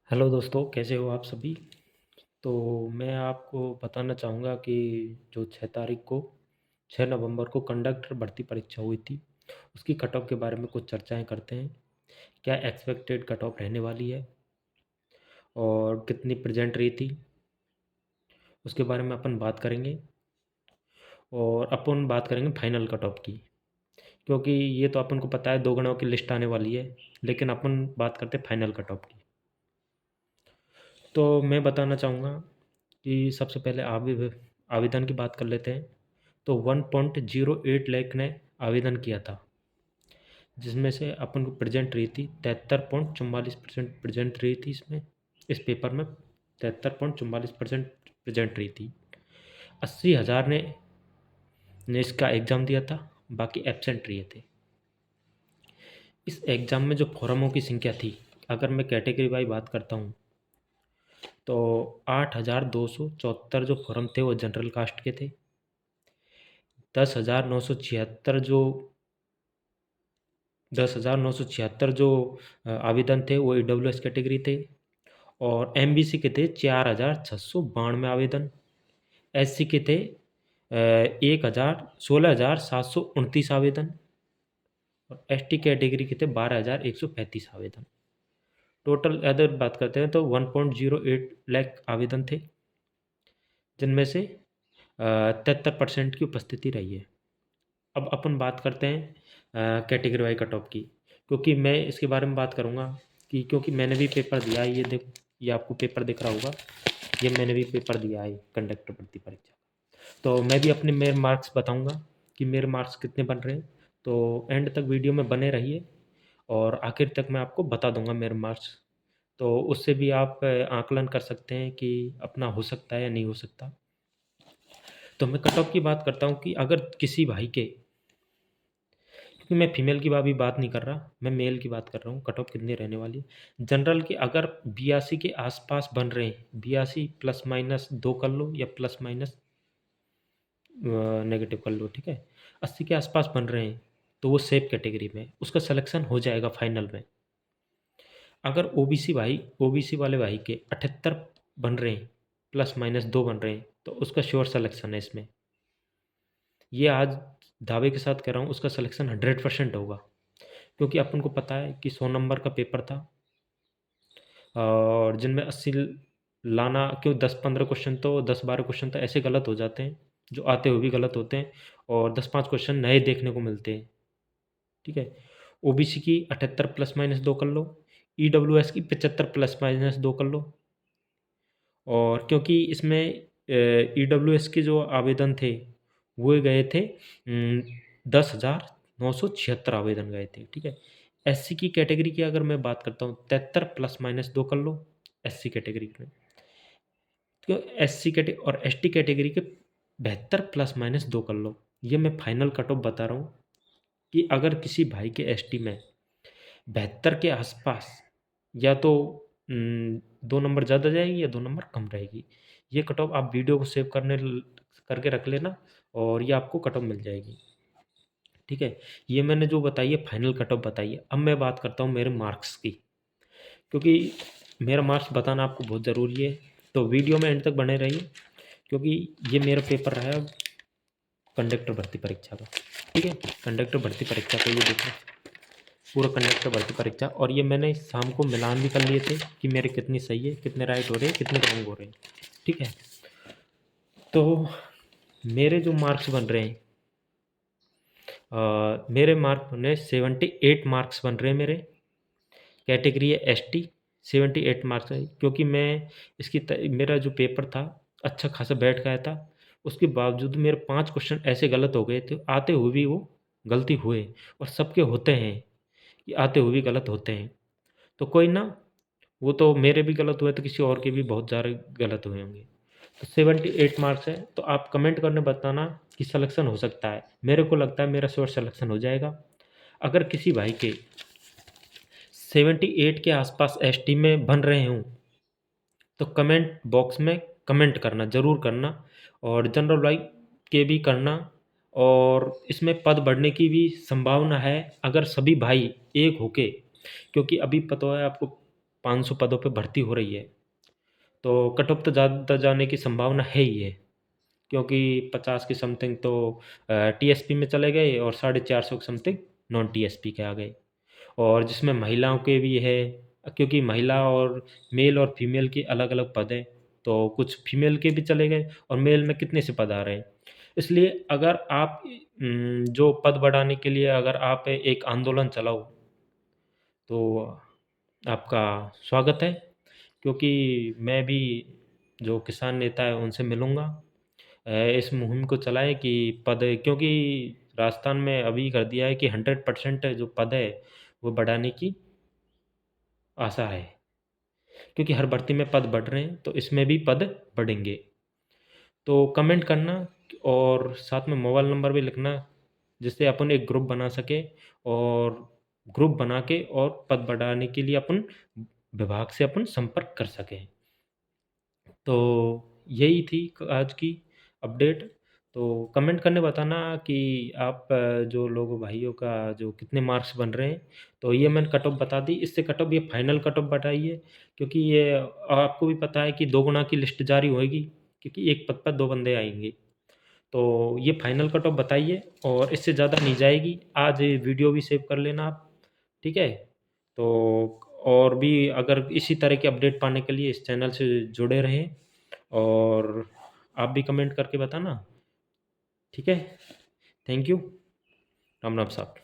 Hello दोस्तों, कैसे हो आप सभी? तो मैं आपको बताना चाहूँगा कि जो 6 तारीख को 6 नवंबर को कंडक्टर भर्ती परीक्षा हुई थी, उसकी कट ऑफ के बारे में कुछ चर्चाएँ करते हैं। क्या एक्सपेक्टेड कट ऑफ रहने वाली है और कितनी प्रेज़ेंट रही थी, उसके बारे में अपन बात करेंगे और अपन बात करेंगे फाइनल कट ऑफ की। क्योंकि ये तो अपन को पता है 2 गणों की लिस्ट आने वाली है, लेकिन अपन बात करते हैं फाइनल कट ऑफ की। तो मैं बताना चाहूँगा कि सबसे पहले आवेदन की बात कर लेते हैं। तो 1.08 लाख ने आवेदन किया था, जिसमें से अपन को प्रेजेंट रही थी 73.44% प्रेजेंट रही थी इसमें, इस पेपर में 73.44% प्रेजेंट रही थी। 80,000 ने इसका एग्ज़ाम दिया था, बाकी एब्सेंट रहे थे। इस एग्ज़ाम में जो फॉर्मों की संख्या थी, अगर मैं कैटेगरी वाइज बात करता हूँ, तो 8,274 जो फॉर्म थे वो जनरल कास्ट के थे। 10,976 जो आवेदन थे वो ईडब्ल्यूएस कैटेगरी थे और एमबीसी के थे 4,692 आवेदन। एससी के थे 16,729 आवेदन और एसटी कैटेगरी के थे 12,135 आवेदन। टोटल अगर बात करते हैं तो 1.08 लाख आवेदन थे, जिनमें से 73% की उपस्थिति रही है। अब अपन बात करते हैं कैटेगरी वाइज कट ऑफ की, क्योंकि मैं इसके बारे में बात करूँगा कि क्योंकि मैंने भी पेपर दिया है। ये आपको पेपर दिख रहा होगा, ये मैंने भी पेपर दिया है कंडक्टर भर्ती परीक्षा। तो मैं भी अपने मेरे मार्क्स बताऊँगा कि मेरे मार्क्स कितने बन रहे हैं। तो एंड तक वीडियो में बने रहिए और आखिर तक मैं आपको बता दूँगा मेरे मार्क्स। तो उससे भी आप आकलन कर सकते हैं कि अपना हो सकता है या नहीं हो सकता। तो मैं कट ऑफ की बात करता हूँ कि अगर किसी भाई के, क्योंकि मैं फीमेल की अभी बात नहीं कर रहा, मैं मेल की बात कर रहा हूँ, कट ऑफ कितनी रहने वाली है। जनरल के अगर 82 के आसपास बन रहे हैं, 82 प्लस माइनस 2 कर लो या प्लस माइनस नेगेटिव कर लो, ठीक है। 80 के आसपास बन रहे हैं तो वो सेफ कैटेगरी में उसका सिलेक्शन हो जाएगा फाइनल में। अगर ओबीसी वाले भाई के 78 बन रहे हैं, प्लस माइनस 2 बन रहे हैं, तो उसका श्योर सिलेक्शन है इसमें। ये आज दावे के साथ कह रहा हूँ, उसका सिलेक्शन 100% होगा, क्योंकि अपन को पता है कि 100 नंबर का पेपर था और जिनमें 80 लाना, क्यों 10-15 क्वेश्चन तो 10-12 क्वेश्चन तो ऐसे गलत हो जाते हैं, जो आते हुए भी गलत होते हैं और 10-5 क्वेश्चन नए देखने को मिलते हैं, ठीक है। ओबीसी की 78 प्लस माइनस 2 कर लो, ईडब्ल्यूएस की 75 प्लस माइनस 2 कर लो। और क्योंकि इसमें ईडब्ल्यूएस के जो आवेदन थे वो गए थे 10,976 आवेदन गए थे, ठीक है। एससी की कैटेगरी की अगर मैं बात करता हूँ 73 प्लस माइनस 2 कर लो एससी कैटेगरी में, तो एससी कैटेगरी और एसटी कैटेगरी के 72 प्लस माइनस 2 कर लो। ये मैं फाइनल कट ऑफ बता रहा हूँ कि अगर किसी भाई के एसटी में 72 के आसपास, या तो 2 नंबर ज़्यादा जाएगी या 2 नंबर कम रहेगी। ये कट ऑफ आप वीडियो को सेव करके रख लेना और ये आपको कट ऑफ मिल जाएगी, ठीक है। ये मैंने जो बताई है फाइनल कट ऑफ बताई है। अब मैं बात करता हूँ मेरे मार्क्स की, क्योंकि मेरा मार्क्स बताना आपको बहुत ज़रूरी है। तो वीडियो में एंड तक बने रहिए, क्योंकि ये मेरा पेपर रहा है कंडक्टर भर्ती परीक्षा का, ठीक है। कंडक्टर भर्ती परीक्षा का ये देखो, पूरा कंडक्टर भर्ती परीक्षा, और ये मैंने शाम को मिलान भी कर लिए थे कि मेरे कितनी सही है, कितने राइट हो रहे हैं, कितने रॉन्ग हो रहे हैं, ठीक है। तो मेरे जो मार्क्स बन रहे हैं, मेरे मार्क बने 78 मार्क्स बन रहे हैं मेरे। कैटेगरी है एसटी, 78 मार्क्स है, क्योंकि मैं मेरा जो पेपर था अच्छा खासा बैठ गया था। उसके बावजूद मेरे 5 क्वेश्चन ऐसे गलत हो गए थे, आते हुए भी वो गलती हुए, और सबके होते हैं कि आते हुए भी गलत होते हैं। तो कोई ना, वो तो मेरे भी गलत हुए तो किसी और के भी बहुत ज़्यादा गलत हुए होंगे। तो 78 मार्क्स है, तो आप कमेंट करने बताना कि सिलेक्शन हो सकता है। मेरे को लगता है मेरा श्योर सिलेक्शन हो जाएगा। अगर किसी भाई के 78 के आसपास एसटी में बन रहे हों, तो कमेंट बॉक्स में कमेंट करना, ज़रूर करना, और जनरल वाइज के भी करना। और इसमें पद बढ़ने की भी संभावना है, अगर सभी भाई एक होके, क्योंकि अभी पता है आपको 500 पदों पे भर्ती हो रही है, तो कट ऑफ तो ज़्यादा जाने की संभावना है ही है, क्योंकि 50 के समथिंग तो टीएसपी में चले गए और 450 के समथिंग नॉन टीएसपी के आ गए। और जिसमें महिलाओं के भी है, क्योंकि महिला और मेल और फीमेल की अलग-अलग पद हैं, तो कुछ फीमेल के भी चले गए और मेल में कितने से पद आ रहे हैं। इसलिए अगर आप जो पद बढ़ाने के लिए अगर आप एक आंदोलन चलाओ, तो आपका स्वागत है, क्योंकि मैं भी जो किसान नेता है उनसे मिलूँगा। इस मुहिम को चलाएँ कि पद, क्योंकि राजस्थान में अभी कर दिया है कि 100% जो पद है, वो बढ़ाने की आशा है। क्योंकि हर भर्ती में पद बढ़ रहे हैं, तो इसमें भी पद बढ़ेंगे। तो कमेंट करना और साथ में मोबाइल नंबर भी लिखना, जिससे अपन एक ग्रुप बना सकें और ग्रुप बना के और पद बढ़ाने के लिए अपन विभाग से अपन संपर्क कर सकें। तो यही थी आज की अपडेट। तो कमेंट करने बताना कि आप जो लोग भाइयों का जो कितने मार्क्स बन रहे हैं, तो ये मैंने कट ऑफ बता दी। इससे कट ऑफ, ये फाइनल कट ऑफ बताइए, क्योंकि ये आपको भी पता है कि 2 गुना की लिस्ट जारी होएगी, क्योंकि एक पद पर 2 बंदे आएँगे। तो ये फाइनल कट ऑफ बताइए और इससे ज़्यादा नहीं जाएगी। आज वीडियो भी सेव कर लेना आप, ठीक है? तो और भी अगर इसी तरह के अपडेट पाने के लिए इस चैनल से जुड़े रहें और आप भी कमेंट करके बताना, ठीक है? Thank you. राम राम साहब।